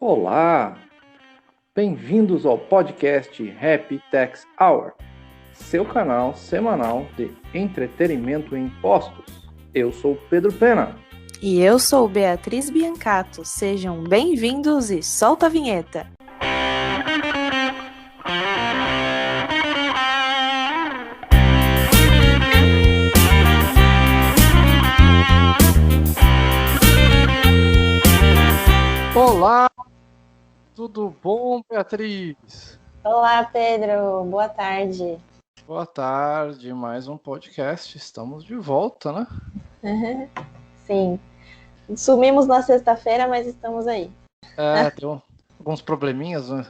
Olá! Bem-vindos ao podcast Happy Tax Hour, seu canal semanal de entretenimento em impostos. Eu sou Pedro Pena. E eu sou Beatriz Biancato. Sejam bem-vindos e solta a vinheta! Olá! Tudo bom, Beatriz? Olá, Pedro. Boa tarde. Boa tarde, mais um podcast. Estamos de volta, né? Sim. Sumimos na sexta-feira, mas estamos aí. Deu alguns probleminhas, né?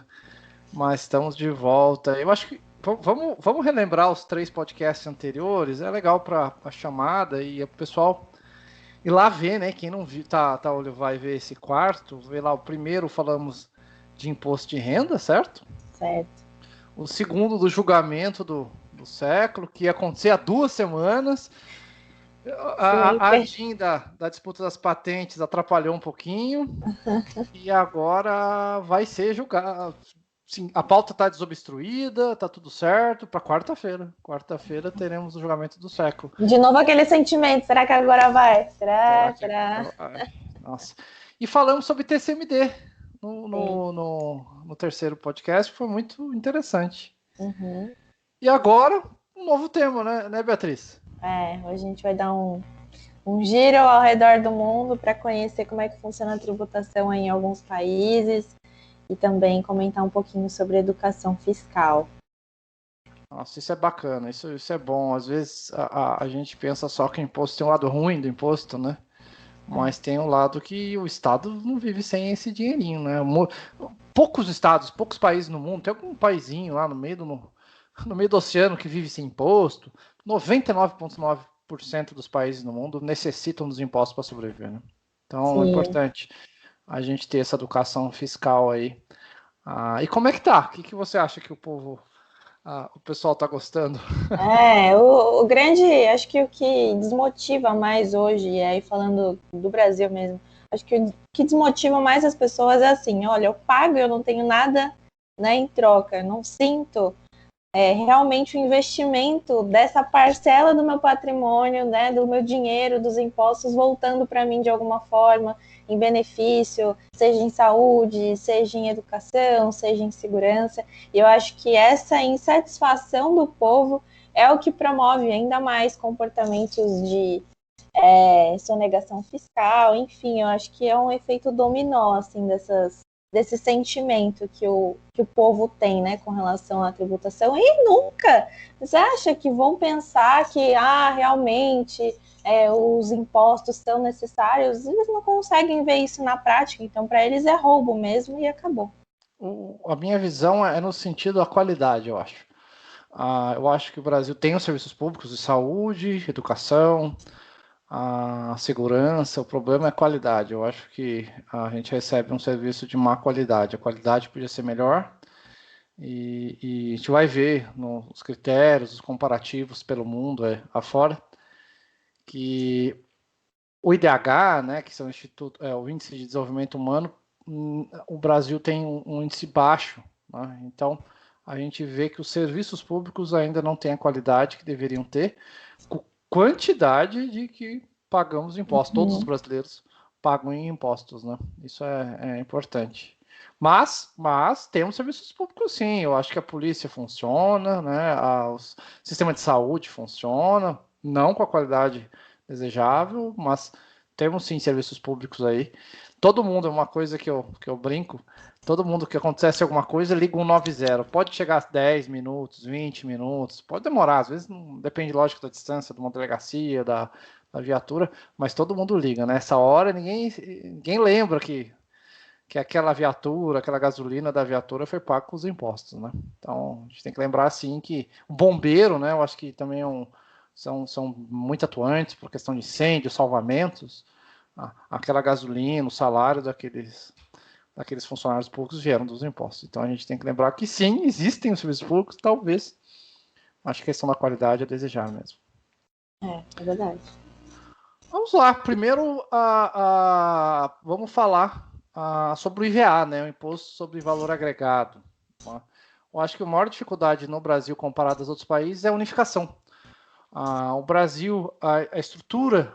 Mas estamos de volta. Eu acho que vamos relembrar os 3 podcasts anteriores. É legal para a chamada e o pessoal ir lá ver, né? Quem não viu, vai ver esse quarto. Ver lá o primeiro, falamos de imposto de renda, certo? Certo. O segundo, do julgamento do século, que ia acontecer há 2 semanas. A Jim da disputa das patentes atrapalhou um pouquinho. E agora vai ser julgado. Sim, a pauta está desobstruída, está tudo certo para quarta-feira. Quarta-feira teremos o julgamento do século. De novo aquele sentimento, será que agora vai? Será? Nossa. E falamos sobre TCMD no terceiro podcast, foi muito interessante. Uhum. E agora, um novo tema, né, Beatriz? Hoje a gente vai dar um giro ao redor do mundo para conhecer como é que funciona a tributação em alguns países e também comentar um pouquinho sobre educação fiscal. Nossa, isso é bacana, isso é bom. Às vezes a gente pensa só que o imposto tem um lado ruim do imposto, né? Mas tem um lado que o Estado não vive sem esse dinheirinho, né? Poucos estados, poucos países no mundo, tem algum paizinho lá no meio do oceano que vive sem imposto. 99,9% dos países no mundo necessitam dos impostos para sobreviver, né? Então é importante a gente ter essa educação fiscal aí. E como é que tá? O que você acha que o pessoal tá gostando? O grande, acho que o que desmotiva mais hoje, e aí falando do Brasil mesmo, acho que o que desmotiva mais as pessoas é assim, olha, eu pago e eu não tenho nada, né, em troca, não sinto realmente o investimento dessa parcela do meu patrimônio, né, do meu dinheiro, dos impostos voltando para mim de alguma forma, em benefício, seja em saúde, seja em educação, seja em segurança. E eu acho que essa insatisfação do povo é o que promove ainda mais comportamentos de sonegação fiscal, enfim, eu acho que é um efeito dominó, assim, desse sentimento que o povo tem, né, com relação à tributação, e nunca, você acha que vão pensar que, realmente, os impostos são necessários? Eles não conseguem ver isso na prática, então para eles é roubo mesmo e acabou. A minha visão é no sentido da qualidade, eu acho. Eu acho que o Brasil tem os serviços públicos de saúde, educação, a segurança. O problema é a qualidade. Eu acho que a gente recebe um serviço de má qualidade. A qualidade podia ser melhor e a gente vai ver nos critérios, os comparativos pelo mundo afora, que o IDH, né, que são o Índice de Desenvolvimento Humano, o Brasil tem um índice baixo, né? Então a gente vê que os serviços públicos ainda não têm a qualidade que deveriam ter, com quantidade de que pagamos impostos. Todos os brasileiros pagam em impostos, né? Isso é importante. Mas temos serviços públicos, sim. Eu acho que a polícia funciona, né? O sistema de saúde funciona, não com a qualidade desejável, mas temos sim serviços públicos aí. Todo mundo, é uma coisa que eu brinco, todo mundo que acontece alguma coisa liga 190. Pode chegar a 10 minutos, 20 minutos, pode demorar, às vezes não depende, lógico, da distância de uma delegacia, da viatura, mas todo mundo liga, né? Essa hora ninguém lembra que aquela viatura, aquela gasolina da viatura foi paga com os impostos, né? Então, a gente tem que lembrar, assim, que o bombeiro, né? Eu acho que também são muito atuantes por questão de incêndio, salvamentos. Aquela gasolina, o salário daqueles funcionários públicos vieram dos impostos. Então, a gente tem que lembrar que, sim, existem os serviços públicos, talvez. Acho que a questão da qualidade é desejar mesmo. É verdade. Vamos lá. Primeiro, vamos falar sobre o IVA, né, o Imposto sobre Valor Agregado. Tá? Eu acho que a maior dificuldade no Brasil comparado aos outros países é a unificação. O Brasil, a estrutura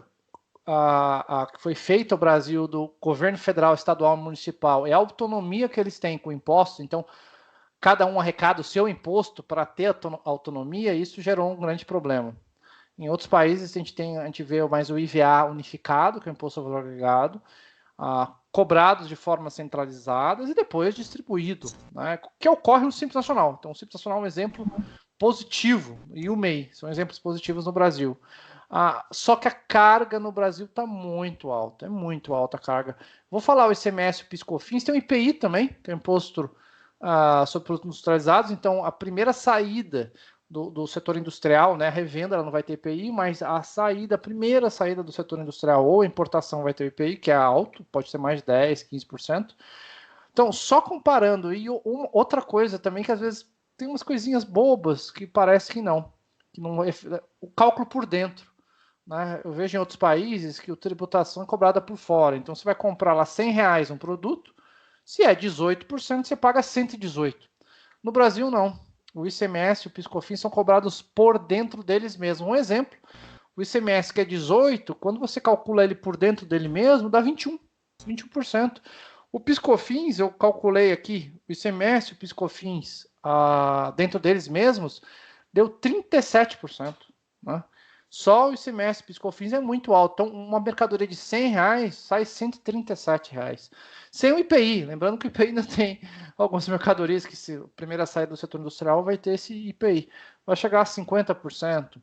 que foi feita no Brasil do governo federal, estadual e municipal, é a autonomia que eles têm com o imposto, então cada um arrecada o seu imposto para ter autonomia, e isso gerou um grande problema. Em outros países a gente vê mais o IVA unificado, que é o Imposto sobre Valor Agregado, cobrados de forma centralizada e depois distribuído, né, que ocorre no Simples Nacional. Então o Simples Nacional é um exemplo positivo, e o MEI são exemplos positivos no Brasil. Só que a carga no Brasil está muito alta, é muito alta a carga. Vou falar o ICMS e o PIS/COFINS, tem o IPI também, que é o Imposto sobre Produtos Industrializados. Então, a primeira saída do setor industrial, né, a revenda ela não vai ter IPI, mas a primeira saída do setor industrial ou a importação vai ter IPI, que é alto, pode ser mais de 10%, 15%. Então, só comparando, e outra coisa também que às vezes tem umas coisinhas bobas que parece que não o cálculo por dentro. Né? Eu vejo em outros países que a tributação é cobrada por fora. Então, você vai comprar lá R$100 um produto, se é 18%, você paga 118%. No Brasil, não. O ICMS e o PIS/COFINS são cobrados por dentro deles mesmos. Um exemplo, o ICMS que é 18%, quando você calcula ele por dentro dele mesmo, dá 21%. O PIS/COFINS, eu calculei aqui, o ICMS e o PIS/COFINS dentro deles mesmos, deu 37%. Né? Só o ICMS e PIS/COFINS é muito alto. Então, uma mercadoria de R$100 sai R$137. Sem o IPI. Lembrando que o IPI ainda tem algumas mercadorias que, se a primeira saída do setor industrial, vai ter esse IPI. Vai chegar a 50%.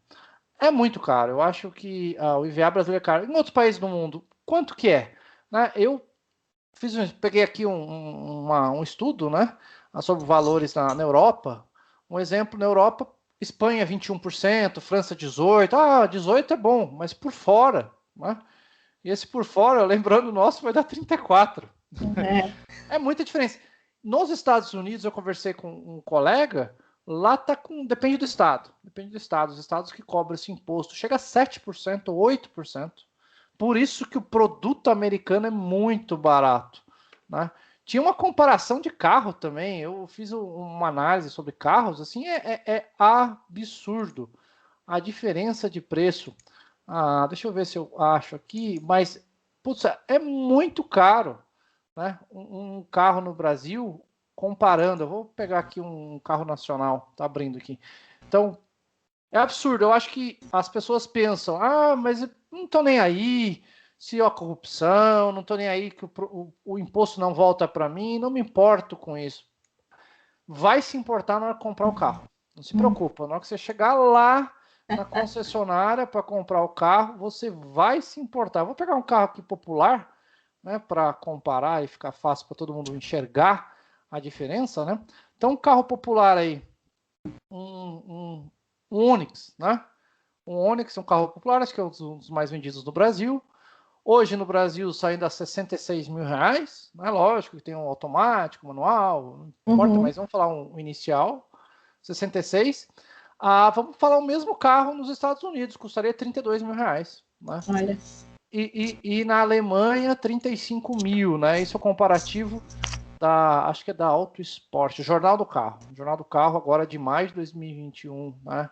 É muito caro. Eu acho que o IVA brasileiro é caro. Em outros países do mundo, quanto que é? Né? Eu peguei aqui um estudo, né, sobre valores na Europa. Um exemplo, na Europa, Espanha 21%, França 18%. 18% é bom, mas por fora. Né? E esse por fora, lembrando o nosso, vai dar 34%. É muita diferença. Nos Estados Unidos, eu conversei com um colega, lá tá depende do estado. Depende do estado. Os estados que cobram esse imposto chega a 7% ou 8%. Por isso que o produto americano é muito barato. Né? Tinha uma comparação de carro também. Eu fiz uma análise sobre carros. Assim, é absurdo a diferença de preço. Deixa eu ver se eu acho aqui. Mas, putz, é muito caro. Né? Um carro no Brasil, comparando. Eu vou pegar aqui um carro nacional. Tá abrindo aqui. Então, é absurdo. Eu acho que as pessoas pensam, mas não estou nem aí se a corrupção, não estou nem aí que o imposto não volta para mim, não me importo com isso. Vai se importar na hora de comprar o carro. Não se preocupa. Na hora que você chegar lá na concessionária para comprar o carro, você vai se importar. Vou pegar um carro aqui popular, né, para comparar e ficar fácil para todo mundo enxergar a diferença, né? Então, um carro popular aí, um Onix, né? Um Onix é um carro popular, acho que é um dos mais vendidos no Brasil. Hoje no Brasil saindo a R$66 mil, né? Lógico que tem um automático, manual, não importa, mas vamos falar um inicial, 66. Vamos falar o mesmo carro nos Estados Unidos, custaria R$32 mil. Né? Olha. E na Alemanha, 35 mil, né? Isso é o comparativo acho que é da Auto Esporte, Jornal do Carro. Jornal do Carro agora de maio de 2021, né?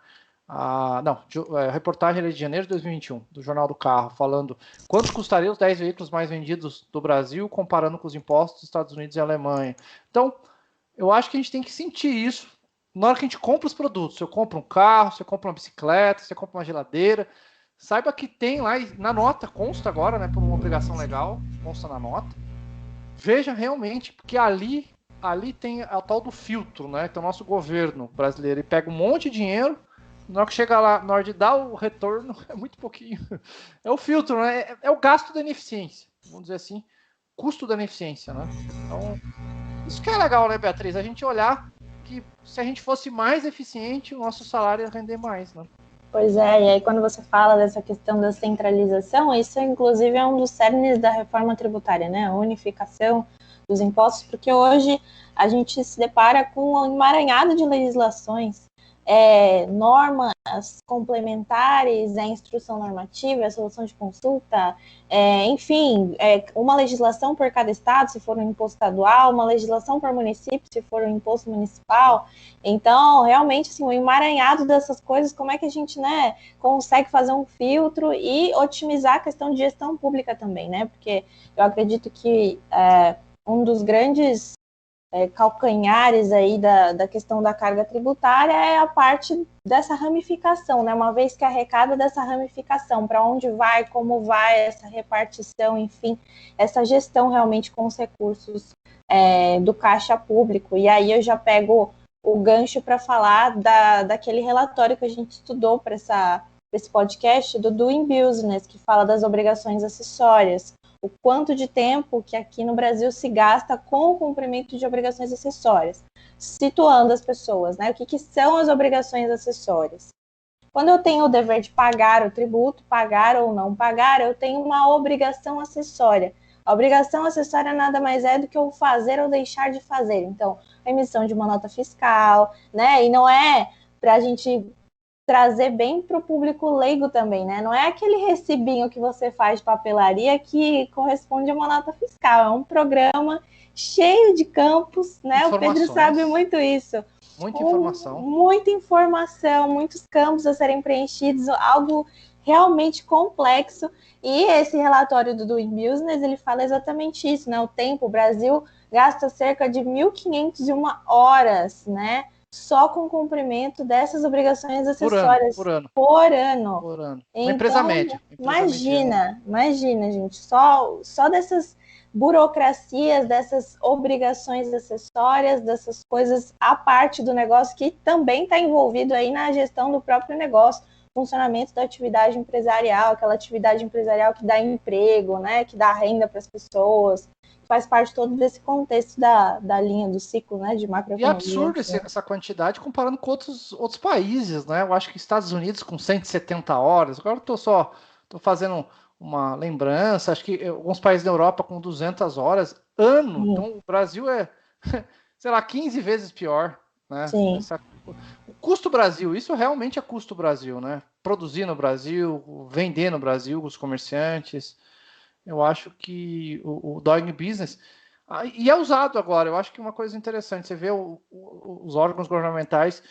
Reportagem de janeiro de 2021, do Jornal do Carro, falando quanto custaria os 10 veículos mais vendidos do Brasil, comparando com os impostos dos Estados Unidos e Alemanha. Então, eu acho que a gente tem que sentir isso na hora que a gente compra os produtos. Você compra um carro, você compra uma bicicleta, você compra uma geladeira, saiba que tem lá, na nota, consta agora, né, por uma obrigação legal, consta na nota. Veja realmente, porque ali tem a tal do filtro, né? Então, o nosso governo brasileiro ele pega um monte de dinheiro, na hora que chega lá, na hora de dar o retorno, é muito pouquinho. É o filtro, né? É o gasto da ineficiência, vamos dizer assim, custo da ineficiência, né? Então, isso que é legal, né, Beatriz? A gente olhar que se a gente fosse mais eficiente, o nosso salário ia render mais, né? Pois é, e aí quando você fala dessa questão da centralização, isso inclusive é um dos cernes da reforma tributária, né? A unificação dos impostos, porque hoje a gente se depara com um emaranhado de legislações normas complementares, instrução normativa, solução de consulta, enfim, uma legislação por cada estado, se for um imposto estadual, uma legislação por município, se for um imposto municipal. Então, realmente, assim, o emaranhado dessas coisas, como é que a gente, né, consegue fazer um filtro e otimizar a questão de gestão pública também, né? Porque eu acredito que um dos grandes calcanhares aí da questão da carga tributária é a parte dessa ramificação, né? Uma vez que arrecada dessa ramificação, para onde vai, como vai essa repartição, enfim, essa gestão realmente com os recursos do caixa público. E aí eu já pego o gancho para falar daquele relatório que a gente estudou para esse podcast do Doing Business, que fala das obrigações acessórias. O quanto de tempo que aqui no Brasil se gasta com o cumprimento de obrigações acessórias, situando as pessoas, né? O que são as obrigações acessórias? Quando eu tenho o dever de pagar o tributo, pagar ou não pagar, eu tenho uma obrigação acessória. A obrigação acessória nada mais é do que o fazer ou deixar de fazer. Então, a emissão de uma nota fiscal, né? E não é para a gente trazer bem para o público leigo também, né? Não é aquele recibinho que você faz de papelaria que corresponde a uma nota fiscal. É um programa cheio de campos, né? O Pedro sabe muito isso. Muita informação. Muita informação, muitos campos a serem preenchidos, algo realmente complexo. E esse relatório do Doing Business, ele fala exatamente isso, né? O tempo, o Brasil gasta cerca de 1.501 horas, né? Só com o cumprimento dessas obrigações acessórias por ano. Então, Uma empresa média. Imagina, gente, só dessas burocracias, dessas obrigações acessórias, dessas coisas à parte do negócio que também está envolvido aí na gestão do próprio negócio, funcionamento da atividade empresarial, aquela atividade empresarial que dá emprego, né, que dá renda para as pessoas, faz parte todo desse contexto da linha do ciclo, né, de macroeconomia. E é absurdo essa quantidade comparando com outros países, né? Eu acho que Estados Unidos com 170 horas, agora estou fazendo uma lembrança, acho que alguns países da Europa com 200 horas ano, então o Brasil é, sei lá, 15 vezes pior, né? Sim. O custo Brasil, isso realmente é custo Brasil, né? Produzir no Brasil, vender no Brasil, os comerciantes. Eu acho que o Doing Business, e é usado agora, eu acho que uma coisa interessante, você vê os órgãos governamentais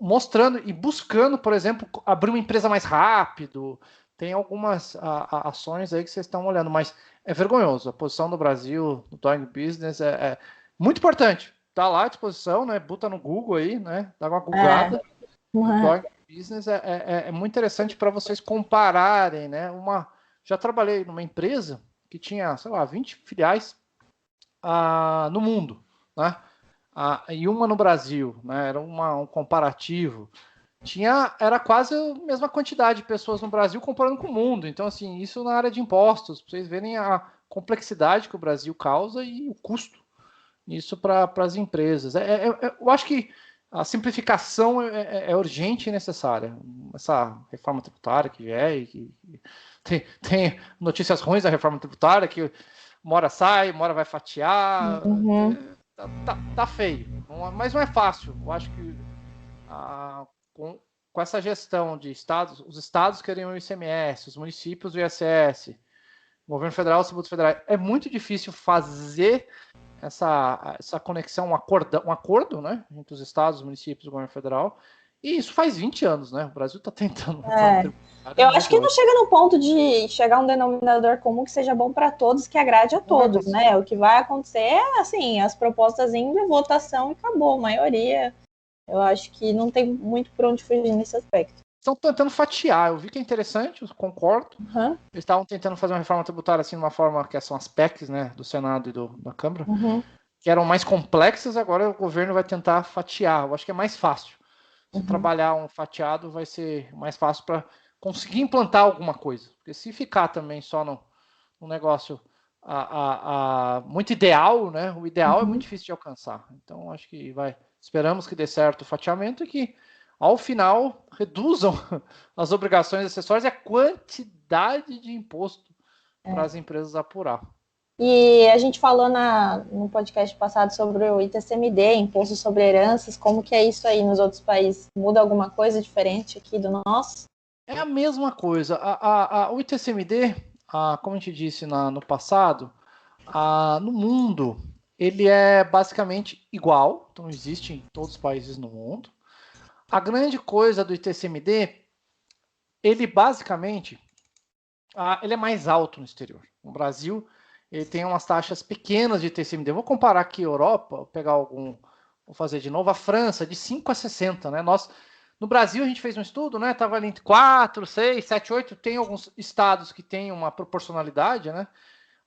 mostrando e buscando, por exemplo, abrir uma empresa mais rápido, tem algumas ações aí que vocês estão olhando, mas é vergonhoso, a posição do Brasil no Doing Business é muito importante, tá lá à disposição, né, bota no Google aí, né, dá uma googada, Doing Business é muito interessante para vocês compararem, né, já trabalhei numa empresa que tinha, sei lá, 20 filiais no mundo, né? E uma no Brasil, né? Era um comparativo. Era quase a mesma quantidade de pessoas no Brasil comparando com o mundo. Então, assim, isso na área de impostos, para vocês verem a complexidade que o Brasil causa e o custo nisso para as empresas. Eu acho que a simplificação é urgente e necessária. Essa reforma tributária que tem notícias ruins da reforma tributária, que uma hora sai, uma hora vai fatiar. Tá feio. Mas não é fácil. Eu acho que com essa gestão de estados, os estados querem o ICMS, os municípios o ISS, o governo federal, os tributos federais. É muito difícil fazer essa conexão, um acordo, né, entre os estados, os municípios e o governo federal. E isso faz 20 anos, né? O Brasil está tentando. Eu acho que não chega no ponto de chegar um denominador comum que seja bom para todos, que agrade a todos, né? O que vai acontecer é, assim, as propostas indo em votação e acabou. A maioria, eu acho que não tem muito por onde fugir nesse aspecto. Estão tentando fatiar. Eu vi que é interessante, eu concordo. Eles estavam tentando fazer uma reforma tributária assim, de uma forma que são as PECs, né, do Senado e da Câmara, que eram mais complexas. Agora o governo vai tentar fatiar. Eu acho que é mais fácil. Se trabalhar um fatiado, vai ser mais fácil para conseguir implantar alguma coisa. Porque se ficar também só no negócio muito ideal, né? O ideal é muito difícil de alcançar. Então, acho que esperamos que dê certo o fatiamento e que, ao final, reduzam as obrigações acessórias e a quantidade de imposto para as empresas apurar. E a gente falou no podcast passado sobre o ITCMD, Imposto sobre Heranças, como que é isso aí nos outros países? Muda alguma coisa diferente aqui do nosso? É a mesma coisa. O ITCMD, como a gente disse no passado, no mundo, ele é basicamente igual, então existe em todos os países no mundo. A grande coisa do ITCMD, ele basicamente, ele é mais alto no exterior. No Brasil, ele tem umas taxas pequenas de ITCMD. Vou comparar aqui a Europa, vou pegar vou fazer de novo, a França, de 5 a 60, né? No Brasil, a gente fez um estudo, né? Estava ali entre 4, 6, 7, 8. Tem alguns estados que têm uma proporcionalidade, né?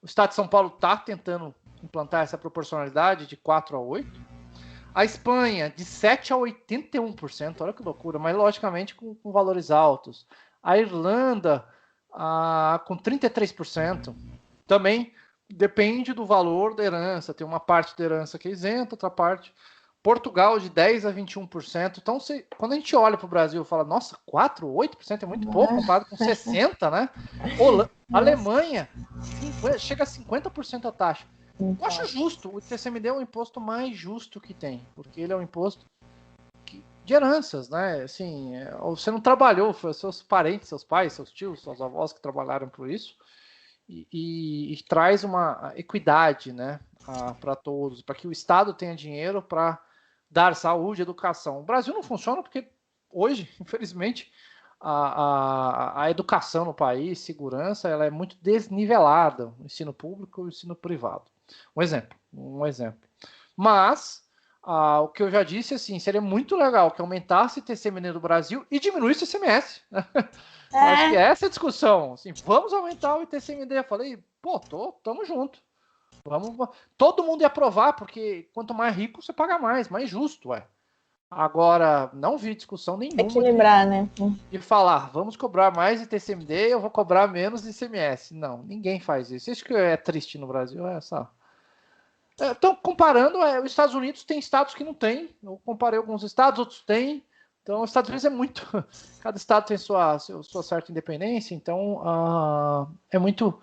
O estado de São Paulo está tentando implantar essa proporcionalidade de 4 a 8. A Espanha, de 7 a 81%, olha que loucura, mas logicamente com valores altos. A Irlanda, com 33%. Também depende do valor da herança. Tem uma parte da herança que é isenta, outra parte. Portugal, de 10 a 21%. Então, quando a gente olha para o Brasil e fala, nossa, 4, 8% é muito pouco comparado com 60%, né? Alemanha, chega a 50% a taxa. Eu acho justo. O ITCMD é o imposto mais justo que tem, porque ele é um imposto de heranças, né? Assim, você não trabalhou, foi seus parentes, seus pais, seus tios, seus avós que trabalharam por isso, e traz uma equidade, né, para todos, para que o Estado tenha dinheiro para dar saúde, educação. O Brasil não funciona porque hoje, infelizmente, a educação no país, segurança, ela é muito desnivelada, o ensino público e o ensino privado. Um exemplo. Mas, o que eu já disse, assim, seria muito legal que aumentasse o ITCMD do Brasil e diminuísse o ICMS. Acho que é essa a discussão. Assim, vamos aumentar o ITCMD. Eu falei, tamo junto. Todo mundo ia aprovar, porque quanto mais rico, você paga mais justo, ué. Agora, não vi discussão nenhuma equilibrar, né? De falar, vamos cobrar mais ITCMD, eu vou cobrar menos ICMS. Não, ninguém faz isso. Isso que é triste no Brasil, é essa. Então, comparando, os Estados Unidos tem estados que não tem. Eu comparei alguns estados, outros têm. Então, os Estados Unidos é muito. Cada estado tem sua certa independência, então é muito.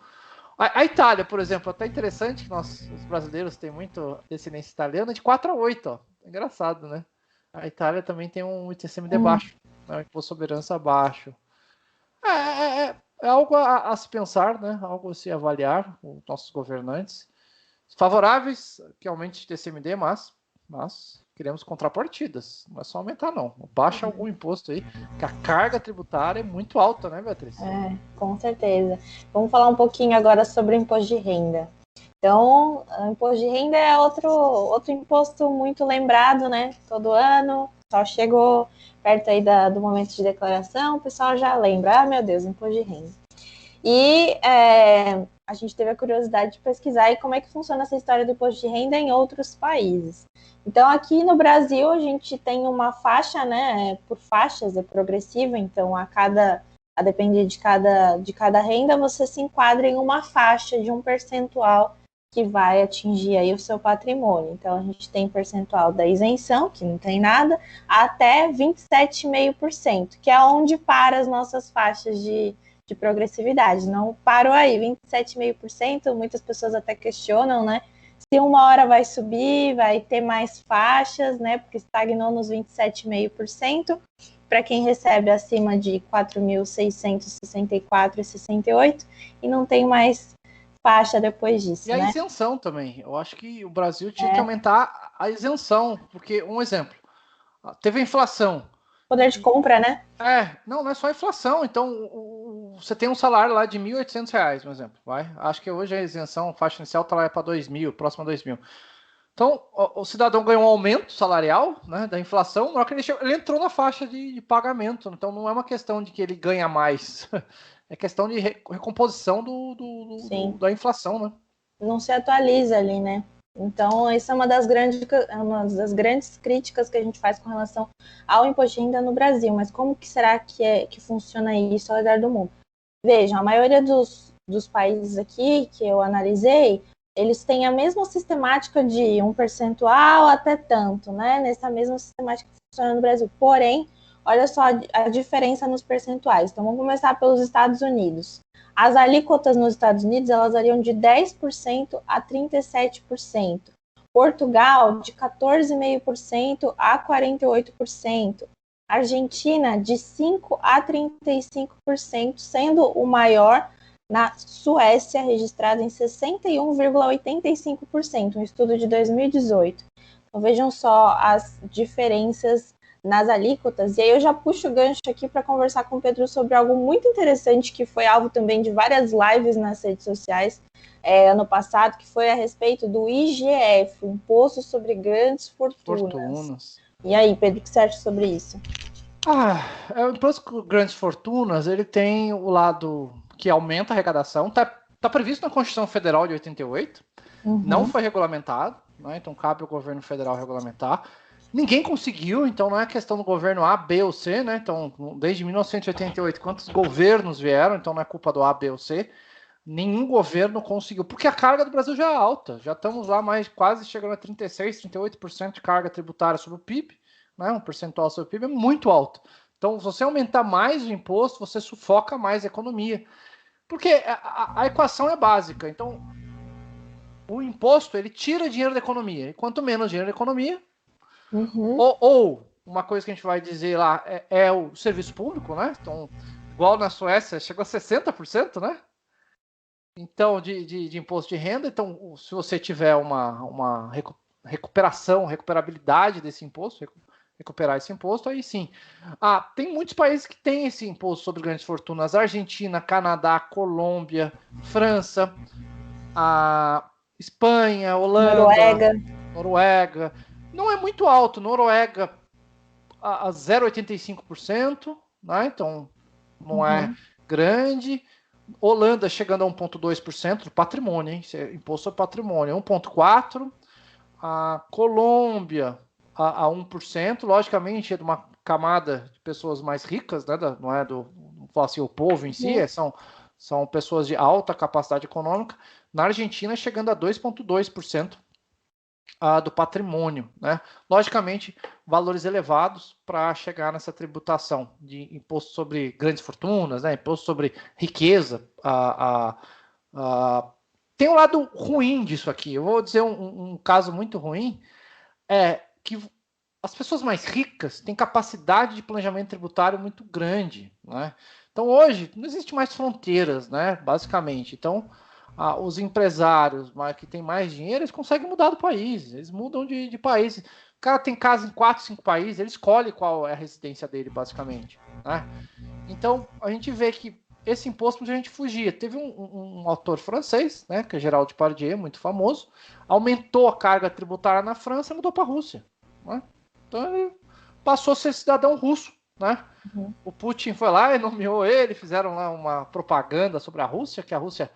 A Itália, por exemplo, até interessante que nós, os brasileiros, têm muito descendência italiana, de 4 a 8. Ó. Engraçado, né? A Itália também tem um ITCMD baixo, né? Um imposto sobre herança baixo. É algo a se pensar, né? Algo a se avaliar, os nossos governantes. Favoráveis que aumente o TCMD, mas queremos contrapartidas. Não é só aumentar, não. Baixa algum imposto aí, que a carga tributária é muito alta, né, Beatriz? Com certeza. Vamos falar um pouquinho agora sobre o imposto de renda. Então, o imposto de renda é outro imposto muito lembrado, né? Todo ano, só chegou perto aí do momento de declaração, o pessoal já lembra, meu Deus, imposto de renda. E a gente teve a curiosidade de pesquisar aí como é que funciona essa história do imposto de renda em outros países. Então, aqui no Brasil, a gente tem uma faixa, né, por faixas, é progressiva, então a depender de cada renda, você se enquadra em uma faixa de um percentual que vai atingir aí o seu patrimônio. Então, a gente tem percentual da isenção, que não tem nada, até 27,5%, que é onde para as nossas faixas de progressividade. Não parou aí, 27,5%, muitas pessoas até questionam, né? Se uma hora vai subir, vai ter mais faixas, né? Porque estagnou nos 27,5%. Para quem recebe acima de 4.664,68 e não tem mais faixa depois disso. E a isenção também. Eu acho que o Brasil tinha que aumentar a isenção, porque, um exemplo, teve a inflação. Poder de compra, né? Não é só a inflação. Então, você tem um salário lá de R$ 1.800, por exemplo. Acho que hoje a isenção, a faixa inicial está lá para 2.000, próximo a 2.000. Então, o cidadão ganhou um aumento salarial, né, da inflação, na hora que ele entrou na faixa de pagamento. Então, não é uma questão de que ele ganha mais. É questão de recomposição da inflação, né? Não se atualiza ali, né? Então, essa é uma das grandes críticas que a gente faz com relação ao imposto de renda no Brasil. Mas como que será que funciona isso ao redor do mundo? Vejam, a maioria dos países aqui que eu analisei, eles têm a mesma sistemática de um percentual até tanto, né? Nessa mesma sistemática que funciona no Brasil. Porém, olha só a diferença nos percentuais. Então, vamos começar pelos Estados Unidos. As alíquotas nos Estados Unidos, elas variam de 10% a 37%. Portugal, de 14,5% a 48%. Argentina, de 5% a 35%, sendo o maior na Suécia, registrado em 61,85%, um estudo de 2018. Então, vejam só as diferenças nas alíquotas. E aí eu já puxo o gancho aqui para conversar com o Pedro sobre algo muito interessante, que foi alvo também de várias lives nas redes sociais ano passado, que foi a respeito do IGF, o Imposto sobre Grandes Fortunas. E aí, Pedro, o que você acha sobre isso? O imposto sobre grandes fortunas, ele tem o lado que aumenta a arrecadação, tá previsto na Constituição Federal de 88, não foi regulamentado, né? Então cabe ao governo federal regulamentar. Ninguém conseguiu, então não é questão do governo A, B ou C, né? Então, desde 1988, quantos governos vieram, então não é culpa do A, B ou C. Nenhum governo conseguiu, porque a carga do Brasil já é alta, já estamos lá quase chegando a 36%, 38% de carga tributária sobre o PIB, né? Um percentual sobre o PIB é muito alto. Então, se você aumentar mais o imposto, você sufoca mais a economia. Porque a equação é básica. Então, o imposto, ele tira dinheiro da economia. E quanto menos dinheiro da economia, ou uma coisa que a gente vai dizer lá, é o serviço público, né? Então, igual na Suécia, chegou a 60%, né? Então, de imposto de renda. Então, se você tiver uma recuperabilidade desse imposto, recuperar esse imposto, aí sim. Tem muitos países que têm esse imposto sobre grandes fortunas: Argentina, Canadá, Colômbia, França, Espanha, Holanda, Noruega. Não é muito alto. Noruega a 0,85%, né? Então não é grande. Holanda chegando a 1,2% do patrimônio, hein? Isso é imposto sobre patrimônio, 1,4%. A Colômbia a 1%, logicamente é de uma camada de pessoas mais ricas, né? Não é não falo assim, o povo em si, são pessoas de alta capacidade econômica. Na Argentina chegando a 2,2% do patrimônio, né? Logicamente, valores elevados para chegar nessa tributação de imposto sobre grandes fortunas, né? Imposto sobre riqueza. Tem um lado ruim disso aqui. Eu vou dizer um caso muito ruim, que as pessoas mais ricas têm capacidade de planejamento tributário muito grande, né? Então, hoje, não existe mais fronteiras, né? Basicamente. Então, os empresários que têm mais dinheiro, eles conseguem mudar do país, eles mudam de país. O cara tem casa em 4, 5 países, ele escolhe qual é a residência dele, basicamente, né? Então, a gente vê que esse imposto a gente fugia. Teve um autor francês, né, que é Gerald Depardieu, muito famoso, aumentou a carga tributária na França e mudou para a Rússia, né? Então, ele passou a ser cidadão russo, né? O Putin foi lá e nomeou ele, fizeram lá uma propaganda sobre a Rússia, que a Rússia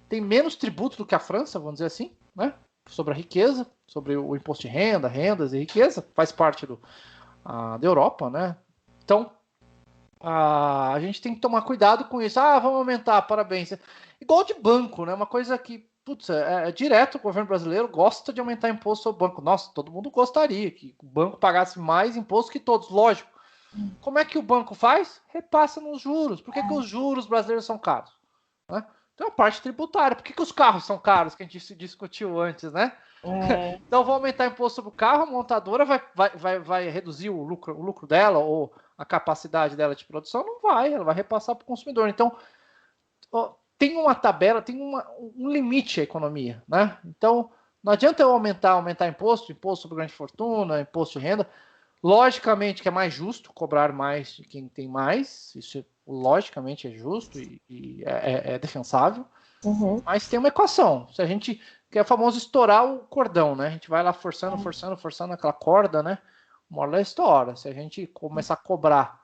tem menos tributo do que a França, vamos dizer assim, né? Sobre a riqueza, sobre o imposto de renda, rendas e riqueza, faz parte da Europa, né? Então, a gente tem que tomar cuidado com isso. Vamos aumentar, parabéns. Igual de banco, né? Uma coisa que, direto, o governo brasileiro gosta de aumentar imposto sobre o banco. Nossa, todo mundo gostaria que o banco pagasse mais imposto que todos, lógico. Como é que o banco faz? Repassa nos juros. Por que os juros brasileiros são caros? Né? Então, a parte tributária. Por que os carros são caros, que a gente discutiu antes, né? Então, vou aumentar imposto sobre o carro, a montadora vai reduzir o lucro dela ou a capacidade dela de produção? Não vai, ela vai repassar para o consumidor. Então, tem uma tabela, tem um limite à economia, né? Então, não adianta eu aumentar imposto sobre grande fortuna, imposto de renda. Logicamente que é mais justo cobrar mais de quem tem mais, isso logicamente é justo e é defensável, mas tem uma equação. Se a gente quer o famoso estourar o cordão, né? A gente vai lá forçando aquela corda, né? Uma hora ela estoura. Se a gente começar a cobrar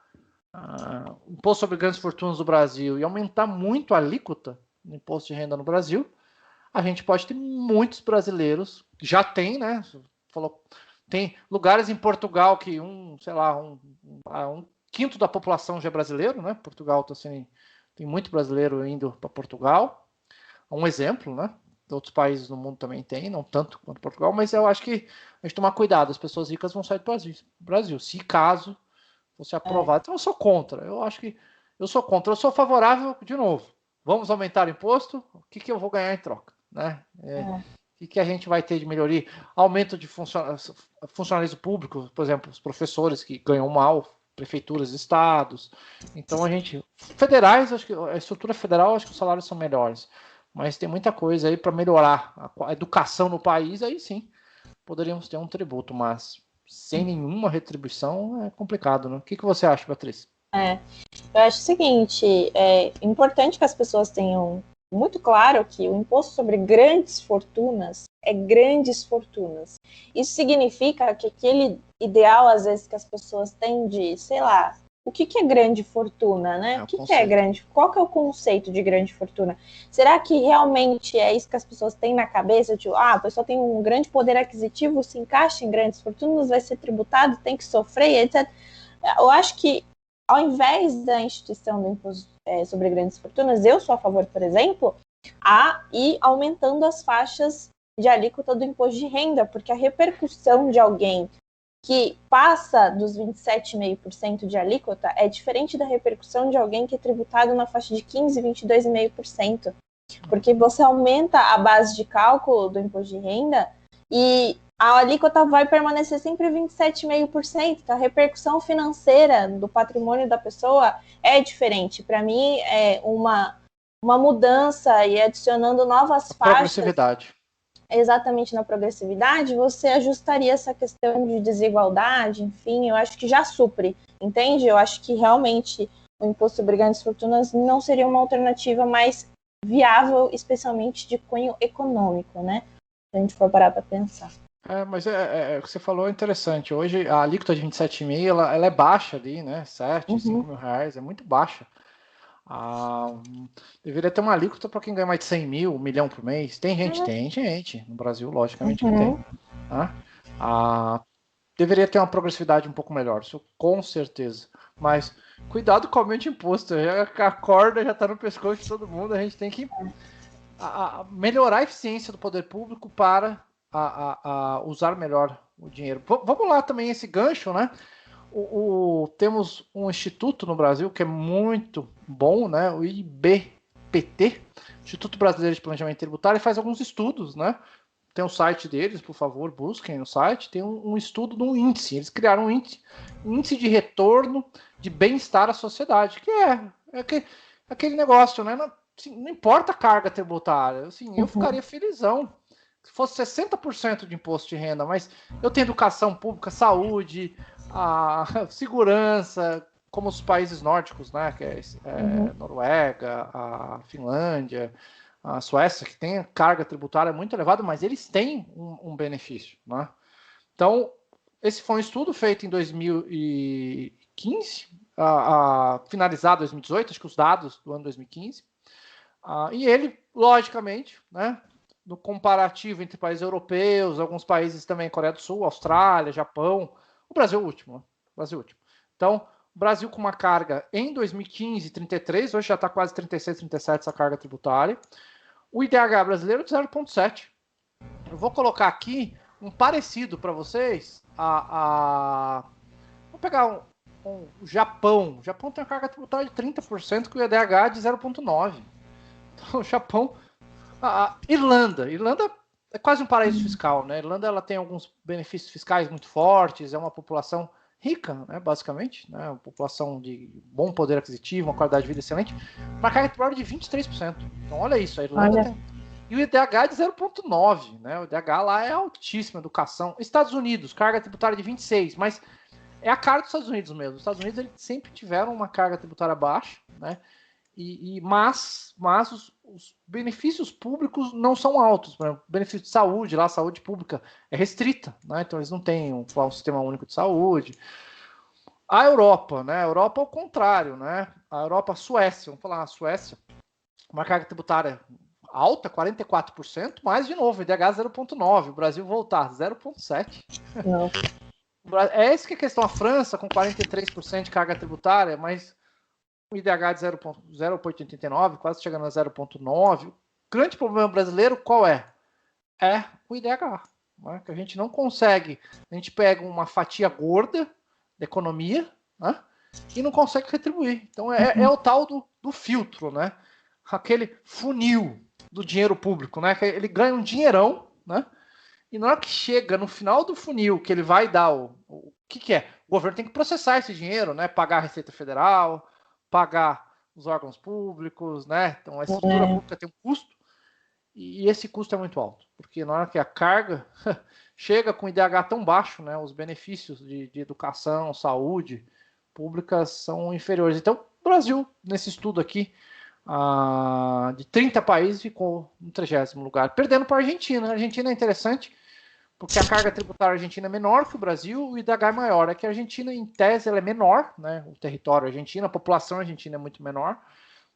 imposto sobre grandes fortunas do Brasil e aumentar muito a alíquota no imposto de renda no Brasil, a gente pode ter muitos brasileiros, já tem, né? Tem lugares em Portugal que um quinto da população já é brasileiro, né? Portugal tem muito brasileiro indo para Portugal. Um exemplo, né? Outros países no mundo também tem, não tanto quanto Portugal, mas eu acho que a gente tomar cuidado, as pessoas ricas vão sair do Brasil, se caso fosse aprovado. Então eu sou contra. Eu acho que eu sou contra. Eu sou favorável, de novo. Vamos aumentar o imposto? O que eu vou ganhar em troca? Né? O que a gente vai ter de melhoria? Aumento de funcionalismo público, por exemplo, os professores que ganham mal, prefeituras, estados. Então a gente... Federais, acho que a estrutura federal, acho que os salários são melhores. Mas tem muita coisa aí para melhorar a educação no país, aí sim poderíamos ter um tributo, mas sem nenhuma retribuição é complicado, né? O que você acha, Beatriz? Eu acho o seguinte, é importante que as pessoas tenham muito claro que o imposto sobre grandes fortunas é grandes fortunas. Isso significa que aquele ideal, às vezes, que as pessoas têm de, sei lá, o que é grande fortuna, né? O que é grande? Qual que é o conceito de grande fortuna? Será que realmente é isso que as pessoas têm na cabeça? Tipo, a pessoa tem um grande poder aquisitivo, se encaixa em grandes fortunas, vai ser tributado, tem que sofrer, etc. Eu acho que, ao invés da instituição do imposto sobre grandes fortunas, eu sou a favor, por exemplo, a ir aumentando as faixas de alíquota do imposto de renda, porque a repercussão de alguém que passa dos 27,5% de alíquota é diferente da repercussão de alguém que é tributado na faixa de 15%, 22,5%, porque você aumenta a base de cálculo do imposto de renda e a alíquota vai permanecer sempre 27,5%. Então, a repercussão financeira do patrimônio da pessoa é diferente. Para mim, é uma mudança e adicionando novas faixas. Progressividade. Exatamente na progressividade, você ajustaria essa questão de desigualdade, enfim, eu acho que já supre, entende? Eu acho que realmente o imposto sobre grandes fortunas não seria uma alternativa mais viável, especialmente de cunho econômico, né? Se a gente for parar para pensar. Mas o que você falou é interessante. Hoje a alíquota de 27,5 ela é baixa ali, né? 7, 5 mil reais, é muito baixa. Deveria ter uma alíquota para quem ganha mais de 100 mil, 1 milhão por mês. Tem gente. No Brasil, logicamente que tem. Deveria ter uma progressividade um pouco melhor, isso com certeza. Mas cuidado com o aumento de imposto. A corda já está no pescoço de todo mundo. A gente tem que melhorar a eficiência do poder público para usar melhor o dinheiro. Vamos lá também esse gancho, né? Temos um instituto no Brasil que é muito bom, né? O IBPT, Instituto Brasileiro de Planejamento Tributário, faz alguns estudos, né? Tem o site deles, por favor, busquem no site. Tem um estudo de um índice. Eles criaram um índice de retorno de bem-estar à sociedade, que é aquele negócio, né? Assim, não importa a carga tributária. Assim, eu ficaria felizão se fosse 60% de imposto de renda, mas eu tenho educação pública, saúde, a segurança, como os países nórdicos, né? Que é Noruega, a Finlândia, a Suécia, que tem carga tributária muito elevada, mas eles têm um benefício, né? Então, esse foi um estudo feito em 2015, finalizado em 2018, acho que os dados do ano 2015, e ele, logicamente, né, no comparativo entre países europeus, alguns países também, Coreia do Sul, Austrália, Japão, o Brasil é o último. Então, o Brasil com uma carga em 2015, 33, hoje já está quase 36, 37 essa carga tributária. O IDH brasileiro de 0,7. Eu vou colocar aqui um parecido para vocês. Vou pegar o Japão. O Japão tem uma carga tributária de 30%, com o IDH de 0,9. Então, o Japão... Irlanda é quase um paraíso fiscal, né? A Irlanda ela tem alguns benefícios fiscais muito fortes, é uma população rica, né, basicamente, né, uma população de bom poder aquisitivo, uma qualidade de vida excelente, uma carga tributária de 23%. Então, olha isso, a Irlanda tem... E o IDH é de 0,9, né? O IDH lá é altíssimo, educação. Estados Unidos, carga tributária de 26, mas é a cara dos Estados Unidos mesmo. Os Estados Unidos eles sempre tiveram uma carga tributária baixa, né? Mas os benefícios públicos não são altos. Por exemplo, benefício de saúde, lá a saúde pública é restrita, né? Então eles não têm um sistema único de saúde. A Europa, né? A Europa é o contrário, né? A Europa, a Suécia, vamos falar, a Suécia, uma carga tributária alta, 44%, mas de novo, IDH 0,9, o Brasil voltar 0,7. É essa que é a questão. A França com 43% de carga tributária, mas o IDH de 0,89, quase chegando a 0,9. O grande problema brasileiro qual é? É o IDH, que a gente não consegue. A gente pega uma fatia gorda da economia, né? e não consegue retribuir. Então é o tal do filtro, né? Aquele funil do dinheiro público, né? Que ele ganha um dinheirão, né? E na hora que chega no final do funil, que ele vai dar o que é? O governo tem que processar esse dinheiro, né? Pagar a Receita Federal, pagar os órgãos públicos, né? Então a estrutura pública tem um custo e esse custo é muito alto, porque na hora que a carga chega com IDH tão baixo, né? Os benefícios de educação, saúde públicas são inferiores. Então, o Brasil, nesse estudo aqui, de 30 países, ficou no 30º lugar, perdendo para a Argentina. A Argentina é interessante, porque a carga tributária argentina é menor que o Brasil, o IDH é maior. É que a Argentina, em tese, ela é menor, né? O território argentino, a população argentina é muito menor,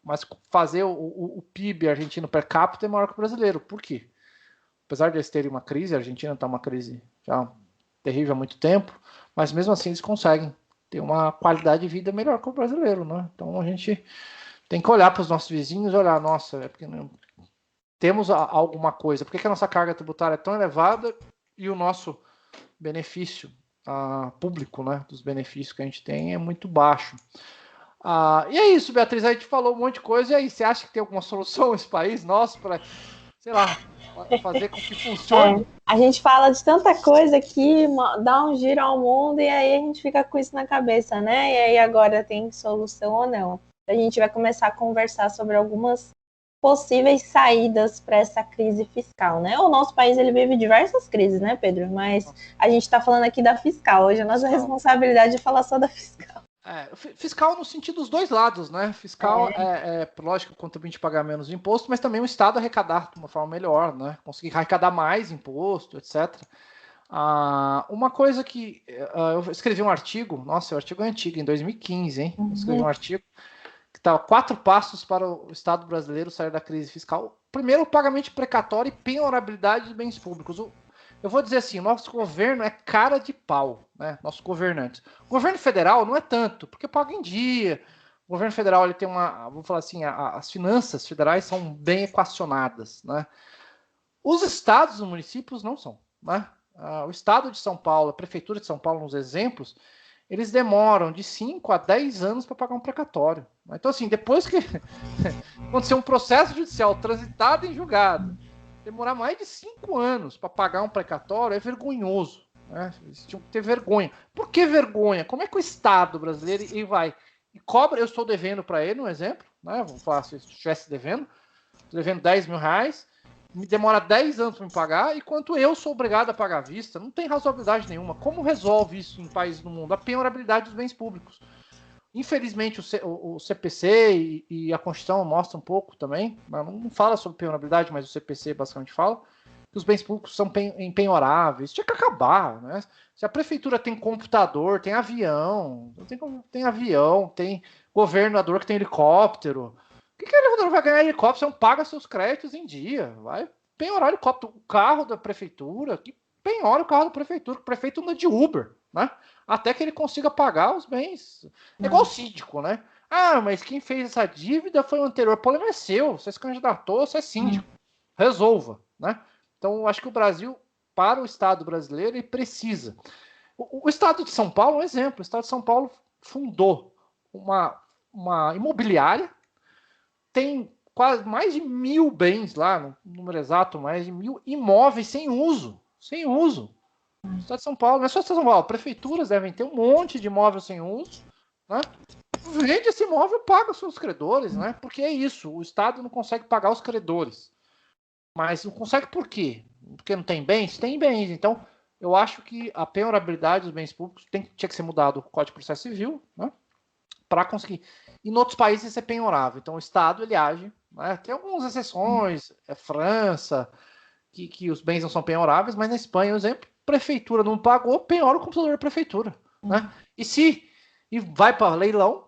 mas fazer o PIB argentino per capita é maior que o brasileiro. Por quê? Apesar de eles terem uma crise, a Argentina está uma crise já terrível há muito tempo, mas mesmo assim eles conseguem ter uma qualidade de vida melhor que o brasileiro, né? Então a gente tem que olhar para os nossos vizinhos e olhar, nossa, é porque não, temos alguma coisa. Por que a nossa carga tributária é tão elevada e o nosso benefício público, né, dos benefícios que a gente tem é muito baixo? E é isso, Beatriz, a gente falou um monte de coisa, e aí, você acha que tem alguma solução nesse país nosso para, sei lá, fazer com que funcione? A gente fala de tanta coisa aqui, dá um giro ao mundo, e aí a gente fica com isso na cabeça, né? E aí agora tem solução ou não? A gente vai começar a conversar sobre algumas possíveis saídas para essa crise fiscal, né? O nosso país, ele vive diversas crises, né, Pedro? Mas a gente está falando aqui da fiscal. Hoje a nossa responsabilidade é falar só da fiscal. Fiscal no sentido dos dois lados, né? Fiscal lógico, o contribuinte pagar menos imposto, mas também o Estado arrecadar de uma forma melhor, né? Conseguir arrecadar mais imposto, etc. Uma coisa que eu escrevi um artigo, nossa, o artigo é antigo, em 2015, hein? Eu escrevi um artigo que estava 4 passos para o Estado brasileiro sair da crise fiscal. Primeiro, o pagamento precatório e penhorabilidade de bens públicos. Eu vou dizer assim, o nosso governo é cara de pau, né? Nossos governantes. O governo federal não é tanto, porque paga em dia. O governo federal ele tem vou falar assim, as finanças federais são bem equacionadas, né? Os estados e municípios não são, né? O estado de São Paulo, a prefeitura de São Paulo, nos exemplos, eles demoram de 5 a 10 anos para pagar um precatório. Então, assim, depois que acontecer um processo judicial transitado em julgado, demorar mais de 5 anos para pagar um precatório é vergonhoso, né? Eles tinham que ter vergonha. Por que vergonha? Como é que o Estado brasileiro vai e cobra? Eu estou devendo para ele, um exemplo, né? Vamos falar se eu estivesse devendo 10 mil reais, me demora 10 anos para me pagar, enquanto eu sou obrigado a pagar à vista. Não tem razoabilidade nenhuma. Como resolve isso em países do mundo? A penhorabilidade dos bens públicos. Infelizmente, o CPC e a Constituição mostra um pouco também, não fala sobre penhorabilidade, mas o CPC basicamente fala que os bens públicos são empenhoráveis. Tinha que acabar, né? Se a prefeitura tem computador, tem avião, tem governador que tem helicóptero, o que o governador vai ganhar helicóptero? Você não paga seus créditos em dia, vai penhorar helicóptero. O carro da prefeitura, que penhora o carro da prefeitura, o prefeito anda de Uber, né? Até que ele consiga pagar os bens. É igual o síndico, né? Mas quem fez essa dívida foi o anterior. O problema é seu. Você se candidatou, você é síndico. Resolva, né? Então, eu acho que o Brasil, para o Estado brasileiro, ele precisa. O Estado de São Paulo é um exemplo. O Estado de São Paulo fundou uma imobiliária, tem quase mais de 1.000 bens lá, no número exato, mais de 1.000 imóveis sem uso. Sem uso. O Estado de São Paulo, não é só o Estado de São Paulo, prefeituras devem ter um monte de imóveis sem uso, né? Vende esse imóvel e paga os seus credores, né? Porque é isso, o Estado não consegue pagar os credores. Mas não consegue por quê? Porque não tem bens? Tem bens. Então, eu acho que a penhorabilidade dos bens públicos tinha que ser mudado o Código de Processo Civil, né? Para conseguir. Em outros países isso é penhorável. Então, o Estado, ele age, né? Tem algumas exceções, França, que os bens não são penhoráveis, mas na Espanha, por exemplo, prefeitura não pagou, penhora o computador da prefeitura, né? E vai para leilão,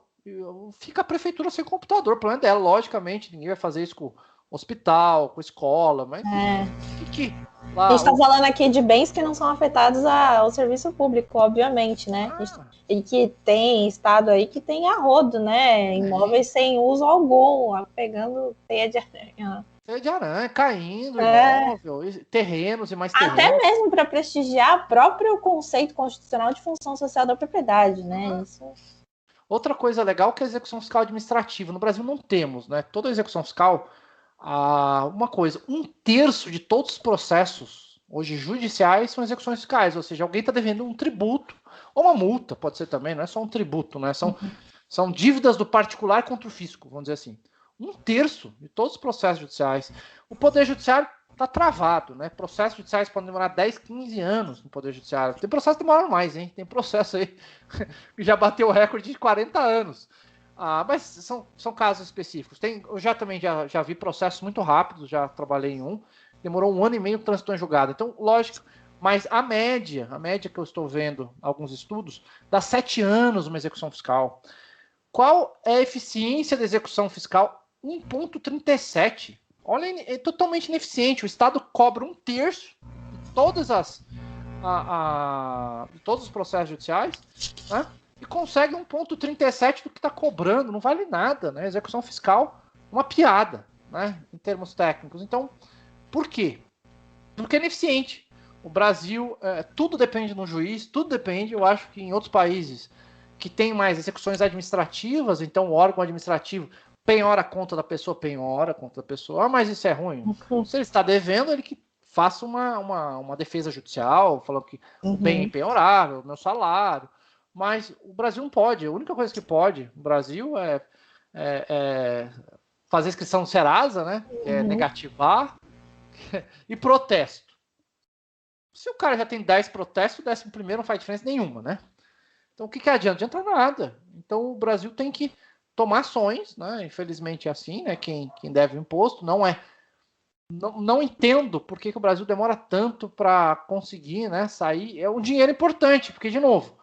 fica a prefeitura sem computador. O problema é dela, logicamente, ninguém vai fazer isso com hospital, com escola, mas a gente está falando aqui de bens que não são afetados ao serviço público, obviamente, né? E que tem estado aí que tem a rodo, né? Imóveis sem uso algum, pegando teia de aranha. Teia de aranha, caindo, imóvel, terrenos e mais terrenos. Até mesmo para prestigiar o próprio conceito constitucional de função social da propriedade, né? Isso. Outra coisa legal que é a execução fiscal administrativa. No Brasil não temos, né? Toda a execução fiscal, uma coisa, 1/3 de todos os processos hoje judiciais são execuções fiscais, ou seja, alguém está devendo um tributo ou uma multa, pode ser também, não é só um tributo, né? São dívidas do particular contra o fisco, vamos dizer assim. 1/3 de todos os processos judiciais. O Poder Judiciário está travado, né? Processos judiciais podem demorar 10, 15 anos no Poder Judiciário. Tem processo que demora mais, hein? Tem processo aí que já bateu o recorde de 40 anos. Mas são casos específicos. Eu também já vi processos muito rápidos, já trabalhei em um, demorou 1 ano e meio transitou em julgado. Então, lógico, mas a média que eu estou vendo, alguns estudos, dá 7 anos uma execução fiscal. Qual é a eficiência da execução fiscal? 1,37. Olha, é totalmente ineficiente. O Estado cobra 1/3 de todos os processos judiciais, né? E consegue 1,37 do que está cobrando. Não vale nada, né? Execução fiscal, uma piada, né? Em termos técnicos. Então, por quê? Porque é ineficiente. O Brasil, tudo depende do juiz, tudo depende. Eu acho que em outros países que tem mais execuções administrativas, então o órgão administrativo penhora a conta da pessoa, mas isso é ruim. Se ele está devendo, ele que faça uma defesa judicial, falando que o bem é impenhorável, o meu salário. Mas o Brasil não pode. A única coisa que pode no Brasil é fazer inscrição no Serasa, né? Negativar e protesto. Se o cara já tem 10 protestos, o 11º não faz diferença nenhuma, né? Então, o que adianta? Não adianta nada. Então, o Brasil tem que tomar ações, né? Infelizmente é assim, né? Quem deve o imposto não entendo por que o Brasil demora tanto para conseguir, né, sair. É um dinheiro importante, porque, de novo,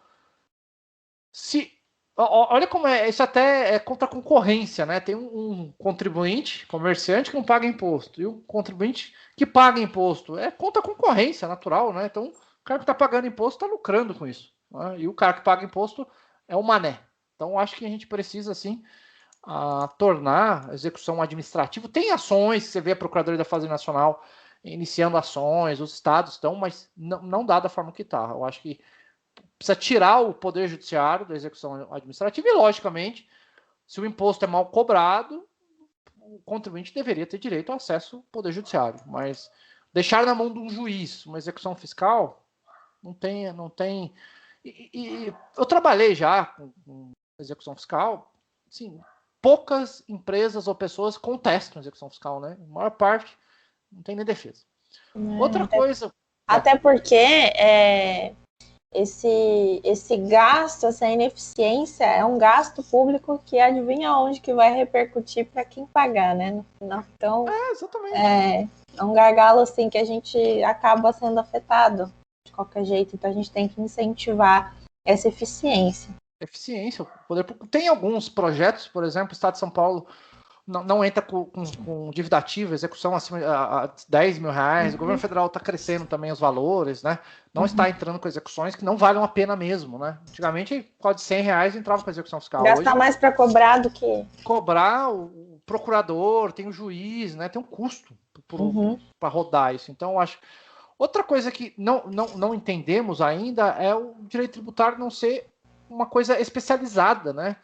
olha como isso até é contra a concorrência, né? Tem um contribuinte, comerciante, que não paga imposto, e o contribuinte que paga imposto. É contra a concorrência, natural, né? Então, o cara que está pagando imposto está lucrando com isso, né? E o cara que paga imposto é o mané. Então, acho que a gente precisa, sim, tornar a execução administrativa. Tem ações, você vê a Procuradoria da Fazenda Nacional iniciando ações, os estados estão, mas não dá da forma que está. Eu acho que precisa tirar o Poder Judiciário da execução administrativa e, logicamente, se o imposto é mal cobrado, o contribuinte deveria ter direito ao acesso ao Poder Judiciário. Mas deixar na mão de um juiz uma execução fiscal, não tem. E eu trabalhei já com execução fiscal, sim, poucas empresas ou pessoas contestam a execução fiscal, né? A maior parte não tem nem defesa. Outra coisa... Até porque esse gasto, essa ineficiência é um gasto público que adivinha onde que vai repercutir para quem pagar, né? No final. Então, exatamente. É um gargalo assim que a gente acaba sendo afetado de qualquer jeito. Então, a gente tem que incentivar essa eficiência. Tem alguns projetos, por exemplo, o Estado de São Paulo não entra com dívida ativa, execução acima de 10 mil reais. O governo federal está crescendo também os valores, né? Não está entrando com execuções que não valem a pena mesmo, né? Antigamente, quase 100 reais entrava com execução fiscal. Gastar mais para cobrar do que... Cobrar o procurador, tem o juiz, né? Tem um custo para rodar isso. Então, eu acho... Outra coisa que não entendemos ainda é o direito tributário não ser uma coisa especializada, né?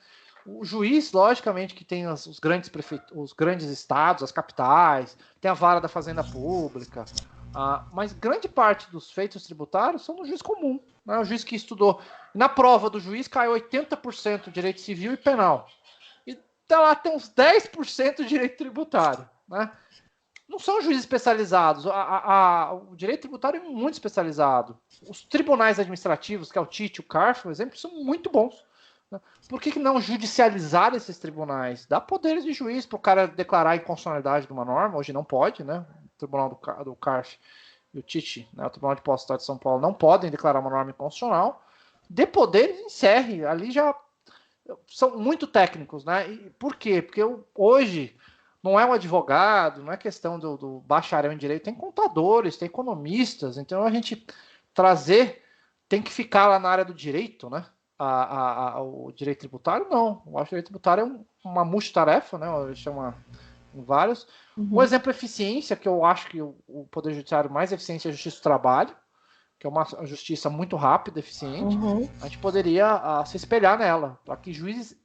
O juiz, logicamente, que tem os grandes estados, as capitais, tem a vara da fazenda pública, mas grande parte dos feitos tributários são no juiz comum, né? O juiz que estudou. Na prova do juiz cai 80% direito civil e penal. E lá tem uns 10% de direito tributário, né? Não são juízes especializados. O direito tributário é muito especializado. Os tribunais administrativos, que é o TIT, o CARF, por exemplo, são muito bons. Por que não judicializar esses tribunais? Dá poderes de juiz para o cara declarar a inconstitucionalidade de uma norma. Hoje não pode, né? O tribunal do CARF e o TIT, né? O Tribunal de Impostos do Estado de São Paulo, não podem declarar uma norma inconstitucional. Dê poderes e encerre. Ali já são muito técnicos, né? E por quê? Porque hoje não é um advogado, não é questão do bacharel em direito, tem contadores, tem economistas. Então a gente tem que ficar lá na área do direito, né? O direito tributário, não. Eu acho que o direito tributário é uma multitarefa, né? Chama vários. Um exemplo de eficiência, que eu acho que o Poder Judiciário mais eficiente é a Justiça do Trabalho. que é uma justiça muito rápida, eficiente, a gente poderia se espelhar nela, para que juízes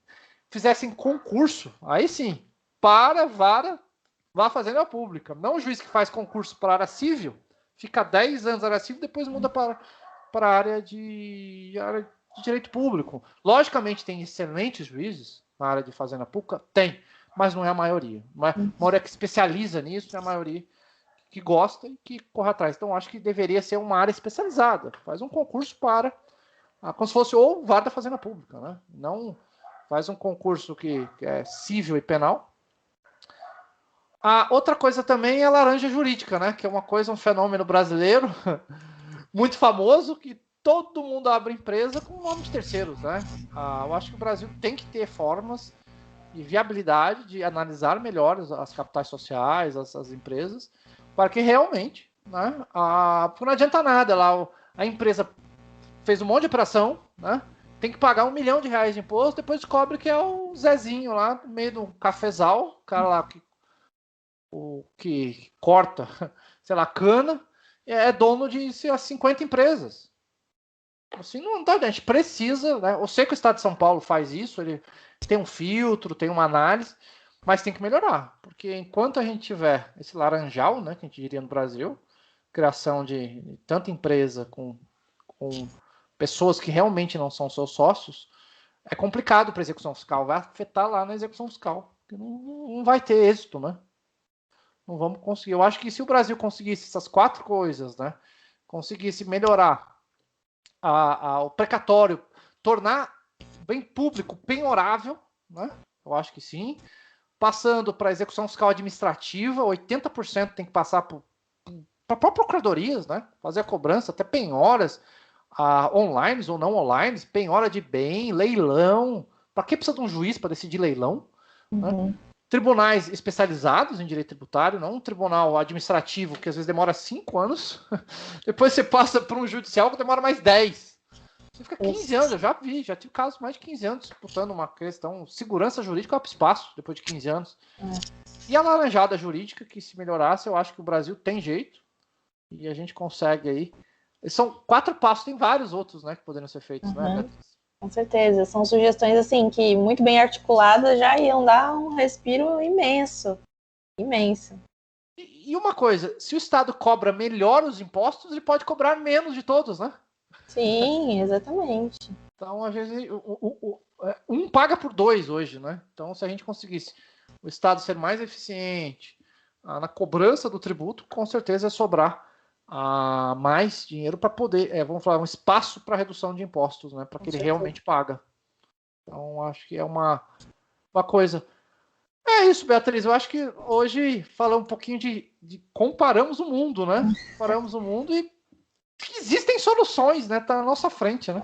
fizessem concurso, aí sim, para a vara da Fazenda Pública. Não o juiz que faz concurso para a área civil, fica 10 anos na área civil, depois muda para a área de direito público. Logicamente, tem excelentes juízes na área de Fazenda Pública, tem, mas não é a maioria. A maioria que especializa nisso é a maioria que gosta e que corre atrás. Então, acho que deveria ser uma área especializada. Faz um concurso para, como se fosse ou vara da Fazenda Pública, né? Não faz um concurso que é civil e penal. A outra coisa também é a laranja jurídica, né? Que é uma coisa, um fenômeno brasileiro muito famoso, que todo mundo abre empresa com o nome de terceiros, né? Eu acho que o Brasil tem que ter formas e viabilidade de analisar melhor as capitais sociais, as empresas, para que realmente, né? Porque não adianta nada lá, a empresa fez um monte de operação, né? Tem que pagar R$1 milhão de imposto, depois descobre que é o Zezinho lá, no meio do cafezal, o cara lá que corta, sei lá, cana, é dono de 50 empresas. Assim não dá, a gente precisa, né? Eu sei que o Estado de São Paulo faz isso, ele tem um filtro, tem uma análise, mas tem que melhorar, porque enquanto a gente tiver esse laranjal, né, que a gente diria no Brasil, criação de tanta empresa com pessoas que realmente não são seus sócios, é complicado para a execução fiscal, vai afetar lá na execução fiscal, porque não vai ter êxito, né? Não vamos conseguir. Eu acho que se o Brasil conseguisse essas 4 coisas, né, conseguisse melhorar o precatório, tornar bem público, penhorável, né? Eu acho que sim. Passando para a execução fiscal administrativa, 80% tem que passar para próprias procuradorias, né? Fazer a cobrança, até penhoras online ou não online, penhora de bem, leilão. Para que precisa de um juiz para decidir leilão? Né? Tribunais especializados em direito tributário, não um tribunal administrativo que às vezes demora 5 anos, depois você passa para um judicial que demora mais 10. Você fica 15 anos, eu já tive casos mais de 15 anos disputando uma questão, segurança jurídica para espaço, depois de 15 anos. E a laranjada jurídica, que se melhorasse, eu acho que o Brasil tem jeito, e a gente consegue aí. São 4 passos, tem vários outros, né, que poderiam ser feitos, né, Beatriz? Com certeza, são sugestões assim que muito bem articuladas já iam dar um respiro imenso. E uma coisa, se o Estado cobra melhor os impostos, ele pode cobrar menos de todos, né? Sim, exatamente. Então, às vezes, um paga por 2 hoje, né? Então, se a gente conseguisse o Estado ser mais eficiente na cobrança do tributo, com certeza ia sobrar mais dinheiro para poder, vamos falar, um espaço para redução de impostos, né? Para que ele realmente paga. Então, acho que é uma coisa. É isso, Beatriz. Eu acho que hoje falamos um pouquinho de comparamos o mundo, né? Comparamos o mundo e existem soluções, né? Tá na nossa frente, né?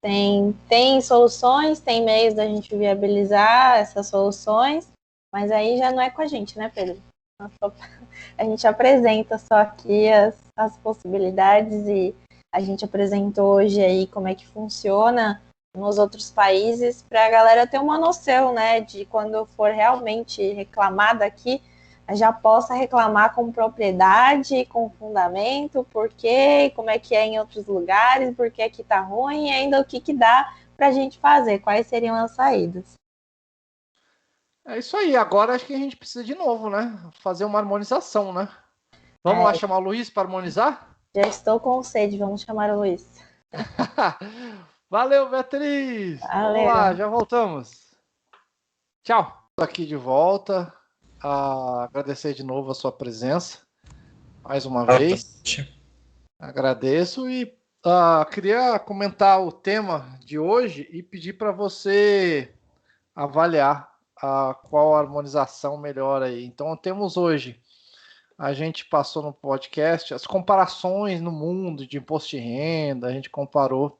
Tem soluções, tem meios da gente viabilizar essas soluções, mas aí já não é com a gente, né, Pedro? A gente apresenta só aqui as possibilidades e a gente apresentou hoje aí como é que funciona nos outros países para a galera ter uma noção, né, de quando for realmente reclamar daqui, já possa reclamar com propriedade, com fundamento, por quê, como é que é em outros lugares, por que aqui tá ruim e ainda o que dá para a gente fazer, quais seriam as saídas. É isso aí. Agora acho que a gente precisa de novo, né? Fazer uma harmonização, né? Vamos lá chamar o Luiz para harmonizar? Já estou com sede, vamos chamar o Luiz. Valeu, Beatriz! Valeu. Vamos lá, já voltamos. Tchau. Aqui de volta. Agradecer de novo a sua presença. Mais uma vez. Agradeço e queria comentar o tema de hoje e pedir para você avaliar qual a harmonização melhor aí. Então, temos hoje, a gente passou no podcast, as comparações no mundo de imposto de renda, a gente comparou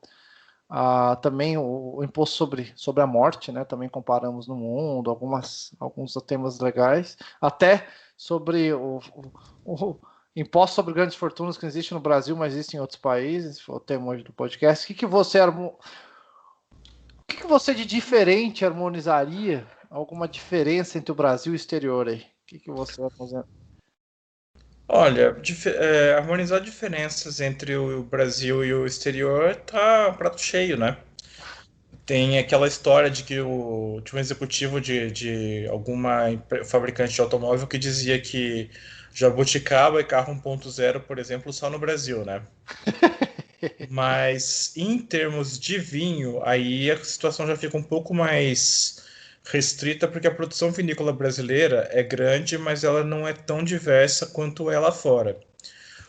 também o imposto sobre a morte, né? Também comparamos no mundo, alguns temas legais, até sobre o imposto sobre grandes fortunas que existe no Brasil, mas existe em outros países, foi o tema hoje do podcast. O que você de diferente harmonizaria? Alguma diferença entre o Brasil e o exterior aí? O que você vai fazer? Olha, harmonizar diferenças entre o Brasil e o exterior tá um prato cheio, né? Tem aquela história de que de um executivo de alguma fabricante de automóvel que dizia que jabuticaba e carro 1.0, por exemplo, só no Brasil, né? Mas em termos de vinho, aí a situação já fica um pouco mais restrita, porque a produção vinícola brasileira é grande, mas ela não é tão diversa quanto é lá fora.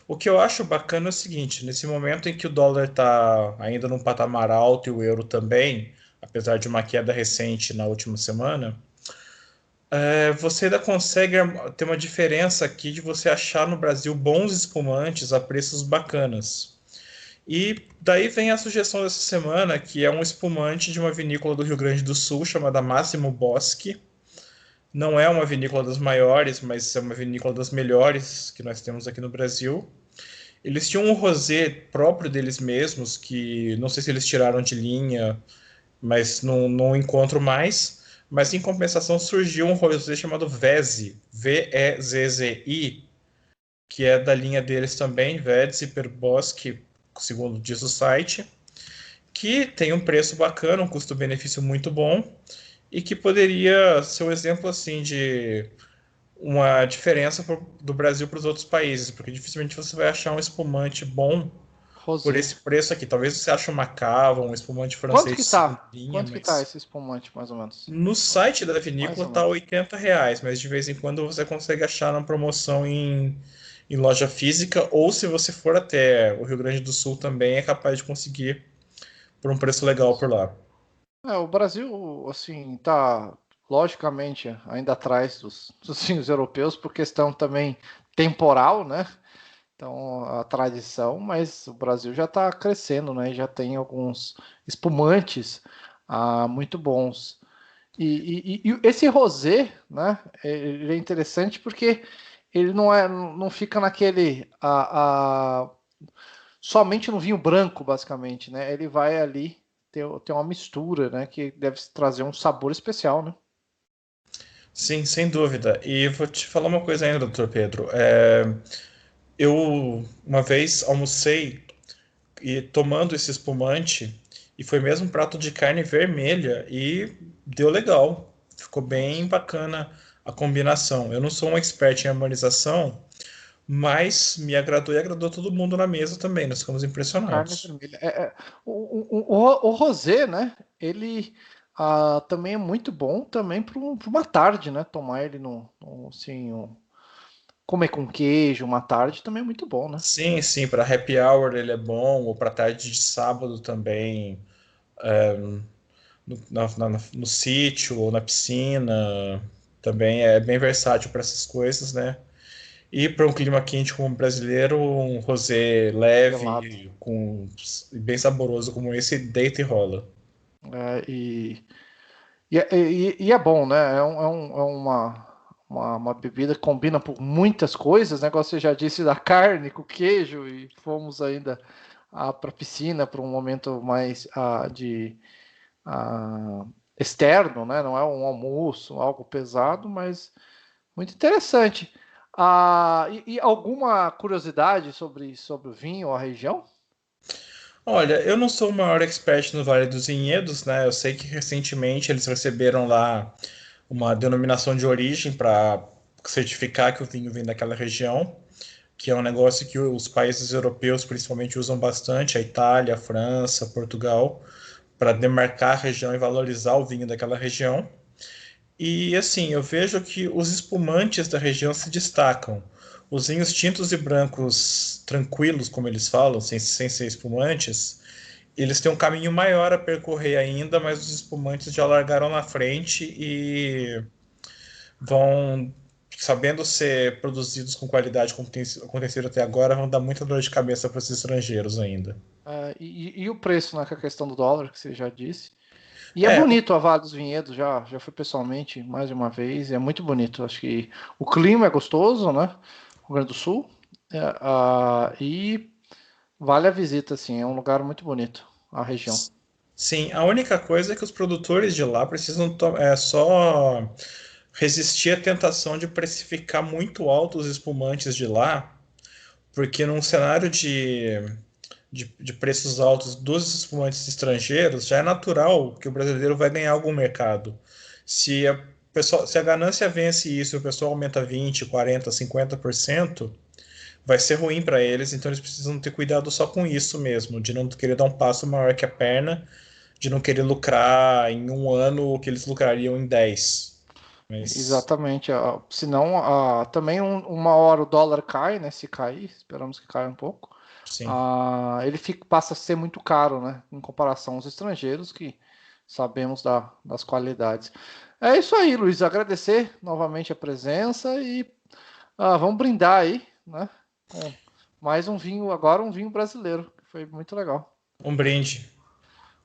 O que eu acho bacana é o seguinte: nesse momento em que o dólar está ainda num patamar alto e o euro também, apesar de uma queda recente na última semana, você ainda consegue ter uma diferença aqui de você achar no Brasil bons espumantes a preços bacanas. E daí vem a sugestão dessa semana, que é um espumante de uma vinícola do Rio Grande do Sul, chamada Máximo Bosque. Não é uma vinícola das maiores, mas é uma vinícola das melhores que nós temos aqui no Brasil. Eles tinham um rosé próprio deles mesmos, que não sei se eles tiraram de linha, mas não encontro mais. Mas em compensação surgiu um rosé chamado Vezi, Vezzi, que é da linha deles também, Vezi per Bosque, segundo diz o site, que tem um preço bacana, um custo-benefício muito bom, e que poderia ser um exemplo assim de uma diferença do Brasil para os outros países, porque dificilmente você vai achar um espumante bom por Rosé. esse preço aqui. Talvez você ache uma cava, um espumante Quanto francês que de segunda tá? linha, Quanto que tá mas esse espumante, mais ou menos? no site da Mais vinícola ou tá menos. R$ 80, mas de vez em quando você consegue achar na promoção em loja física, ou se você for até o Rio Grande do Sul também é capaz de conseguir por um preço legal por lá. O Brasil, assim, tá logicamente ainda atrás dos vinhos europeus por questão também temporal, né? Então, a tradição, mas o Brasil já está crescendo, né? Já tem alguns espumantes muito bons. E esse rosé, né? Ele é interessante porque ele não fica naquele somente no vinho branco, basicamente, né? Ele vai ali ter uma mistura, né? Que deve trazer um sabor especial, né? Sim, sem dúvida. E vou te falar uma coisa ainda, doutor Pedro. Eu uma vez almocei e tomando esse espumante, e foi mesmo um prato de carne vermelha, e deu legal. Ficou bem Nossa, bacana a combinação. Eu não sou um expert em harmonização, mas me agradou e agradou todo mundo na mesa também. Nós ficamos carne impressionados. vermelha. O rosé, né? Ele também é muito bom também para uma tarde, né? Tomar ele assim, comer com queijo uma tarde também é muito bom, né? Sim, sim, para happy hour ele é bom, ou para tarde de sábado também, no sítio ou na piscina, também é bem versátil para essas coisas, né? E para um clima quente como o brasileiro, um rosé Gelado. leve, bem saboroso como esse, deita e rola. É, e é bom, né? É uma bebida que combina por muitas coisas, né? Como você já disse, da carne com queijo, e fomos ainda para a piscina para um momento mais ah, externo, né? Não é um almoço, algo pesado, mas muito interessante. E alguma curiosidade sobre o vinho ou a região? Olha, eu não sou o maior expert no Vale dos Vinhedos, né? Eu sei que recentemente eles receberam lá uma denominação de origem para certificar que o vinho vem daquela região, que é um negócio que os países europeus principalmente usam bastante, a Itália, a França, Portugal, para demarcar a região e valorizar o vinho daquela região. E assim, eu vejo que os espumantes da região se destacam. Os vinhos tintos e brancos tranquilos, como eles falam, sem ser espumantes, eles têm um caminho maior a percorrer ainda, mas os espumantes já largaram na frente e vão, sabendo ser produzidos com qualidade como tem acontecido até agora, vão dar muita dor de cabeça para os estrangeiros ainda. E o preço, né? Com a questão do dólar, que você já disse. E é É, bonito a Vale dos Vinhedos, já fui pessoalmente mais de uma vez, é muito bonito. Acho que o clima é gostoso, né? Rio Grande do Sul. E vale a visita, assim, é um lugar muito bonito, a região. sim, a única coisa é que os produtores de lá precisam só resistir à tentação de precificar muito alto os espumantes de lá, porque num cenário de preços altos dos espumantes estrangeiros, já é natural que o brasileiro vai ganhar algum mercado. Se a ganância vence isso e o pessoal aumenta 20, 40, 50%, vai ser ruim para eles, então eles precisam ter cuidado só com isso mesmo, de não querer dar um passo maior que a perna, de não querer lucrar em um ano o que eles lucrariam em 10. Mas, Exatamente. Senão, também uma hora o dólar cai, né? Se cair, esperamos que caia um pouco. sim. Ele passa a ser muito caro, né? Em comparação aos estrangeiros, que sabemos das qualidades. É isso aí, Luiz. Agradecer novamente a presença e vamos brindar aí, né? Com mais um vinho, agora um vinho brasileiro, que foi muito legal. Um brinde.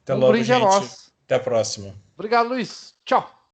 Até Um logo, brinde a gente. nós. Até a próxima. Obrigado, Luiz. Tchau.